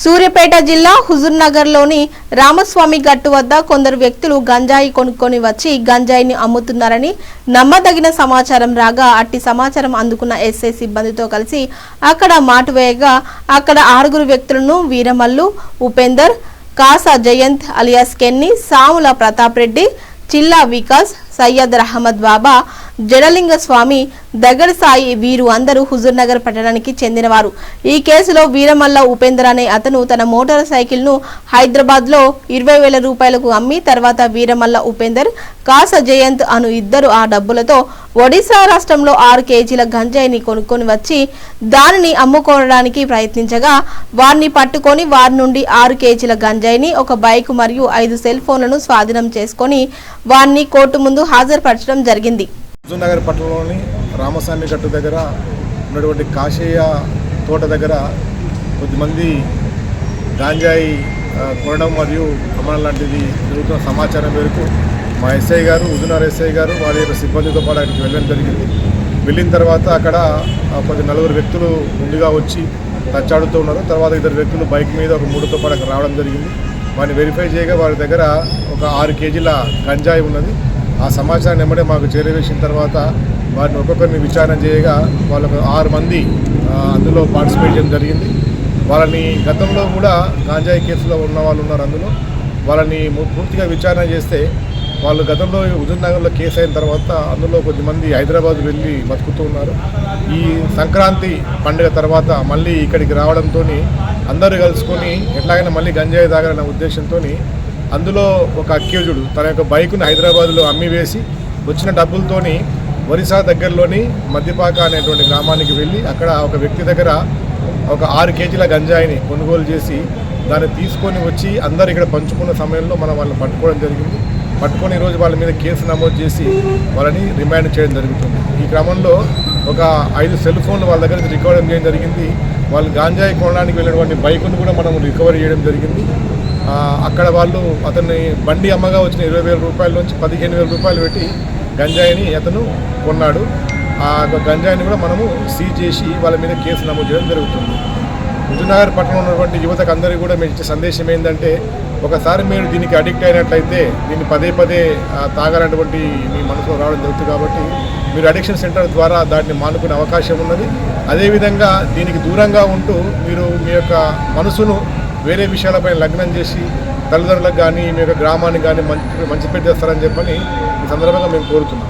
సూర్యాపేట జిల్లా హుజూర్నగర్లోని రామస్వామి గట్టు వద్ద కొందరు వ్యక్తులు గంజాయి కొనుక్కొని వచ్చి గంజాయిని అమ్ముతున్నారని నమ్మదగిన సమాచారం రాగా అట్టి సమాచారం అందుకున్న ఎస్ఐ సిబ్బందితో కలిసి అక్కడ మాటు వేయగా అక్కడ 6 వ్యక్తులను వీరమల్లు, ఉపేందర్, కాసా జయంత్ అలియాస్ కెన్ని, సాముల ప్రతాప్ రెడ్డి, చిల్లా వికాస్, సయ్యద్ అహ్మద్ బాబా, జడలింగ స్వామి, దగ్గర సాయి వీరు అందరూ హుజూర్నగర్ పట్టణానికి చెందినవారు. ఈ కేసులో వీరమల్ల ఉపేందర్ అనే అతను తన మోటార్ సైకిల్ ను హైదరాబాద్ లో 20,000 రూపాయలకు అమ్మి తర్వాత వీరమల్ల ఉపేందర్, కాస జయంత్ అను ఇద్దరు ఆ డబ్బులతో ఒడిశా రాష్ట్రంలో 6 కేజీల గంజాయిని కొనుక్కొని వచ్చి దానిని అమ్ముకోవడానికి ప్రయత్నించగా వారిని పట్టుకొని వారి నుండి 6 కేజీల గంజాయిని, ఒక బైక్ మరియు 5 సెల్ ఫోన్లను స్వాధీనం చేసుకొని వారిని కోర్టు ముందు హాజరుపరచడం జరిగింది. హుజూర్నగర్ పట్టణంలోని రామస్వామి గట్టు దగ్గర ఉన్నటువంటి కాశయ్య తోట దగ్గర కొద్దిమంది గాంజాయి కొనడం మరియు అమ్మడం లాంటిది జరుగుతున్న సమాచారం మేరకు మా ఎస్ఐ గారు, హుజూర్నగర్ ఎస్ఐ గారు వారి యొక్క సిబ్బందితో పాటు అక్కడికి వెళ్ళడం జరిగింది. వెళ్ళిన తర్వాత అక్కడ 4 వ్యక్తులు ముందుగా వచ్చి తచ్చాడుతూ ఉన్నారు. తర్వాత 2 వ్యక్తులు బైక్ మీద ఒక 3తో పాటు అక్కడ రావడం జరిగింది. వారిని వెరిఫై చేయగా వారి దగ్గర ఒక 6 కేజీల గంజాయి ఉన్నది. ఆ సమాచారాన్ని ఎమ్మడే మాకు చేరవేసిన తర్వాత వారిని ఒక్కొక్కరిని విచారణ చేయగా వాళ్ళకు 6 మంది అందులో పార్టిసిపేట్ చేయడం జరిగింది. వాళ్ళని గతంలో కూడా గాంజాయి కేసులో ఉన్న వాళ్ళు ఉన్నారు. అందులో వాళ్ళని పూర్తిగా విచారణ చేస్తే వాళ్ళు గతంలో హుజూర్నగర్లో కేసు అయిన తర్వాత అందులో కొద్దిమంది హైదరాబాద్ వెళ్ళి బతుకుతూ ఉన్నారు. ఈ సంక్రాంతి పండుగ తర్వాత మళ్ళీ ఇక్కడికి రావడంతో అందరూ కలుసుకొని ఎట్లాగైనా మళ్ళీ గంజాయి తాగాలన్న ఉద్దేశంతో అందులో ఒక అక్యూజుడు తన యొక్క బైకును హైదరాబాద్లో అమ్మివేసి వచ్చిన డబ్బులతోని ఒరిస్సా దగ్గరలోని మద్దిపాక అనేటువంటి గ్రామానికి వెళ్ళి అక్కడ ఒక వ్యక్తి దగ్గర ఒక 6 కేజీల గంజాయిని కొనుగోలు చేసి దాన్ని తీసుకొని వచ్చి అందరు ఇక్కడ పంచుకున్న సమయంలో మనం వాళ్ళని పట్టుకోవడం జరిగింది. పట్టుకొని ఈరోజు వాళ్ళ మీద కేసు నమోదు చేసి వాళ్ళని రిమాండ్ చేయడం జరుగుతుంది. ఈ క్రమంలో ఒక 5 సెల్ ఫోన్లు వాళ్ళ దగ్గర రికవర్ చేయడం జరిగింది. వాళ్ళు గాంజాయి కొనడానికి వెళ్ళినటువంటి బైకును కూడా మనం రికవర్ చేయడం జరిగింది. అక్కడ వాళ్ళు అతన్ని బండి అమ్మగా వచ్చిన 20,000 రూపాయల నుంచి 15,000 రూపాయలు పెట్టి గంజాయిని అతను కొన్నాడు. ఆ గంజాయిని కూడా మనము సీజ్ చేసి వాళ్ళ మీద కేసు నమోదు చేయడం జరుగుతుంది. హుజూర్నగర్ పట్టణంలో ఉన్నటువంటి యువతకు అందరికీ కూడా మేము ఇచ్చే సందేశం ఏంటంటే, ఒకసారి మీరు దీనికి అడిక్ట్ అయినట్లయితే దీన్ని పదే తాగాలన్నటువంటి మీ మనసులో రావడం జరుగుతుంది. కాబట్టి మీరు అడిక్షన్ సెంటర్ ద్వారా దాన్ని మానుకునే అవకాశం ఉన్నది. అదేవిధంగా దీనికి దూరంగా ఉంటూ మీరు మీ యొక్క మనసును వేరే విషయాలపై లగ్నం చేసి తల్లిదండ్రులకు కానీ మీ యొక్క గ్రామానికి కానీ మంచి పేరు చేస్తారని చెప్పని ఈ సందర్భంగా మేము కోరుతున్నాం.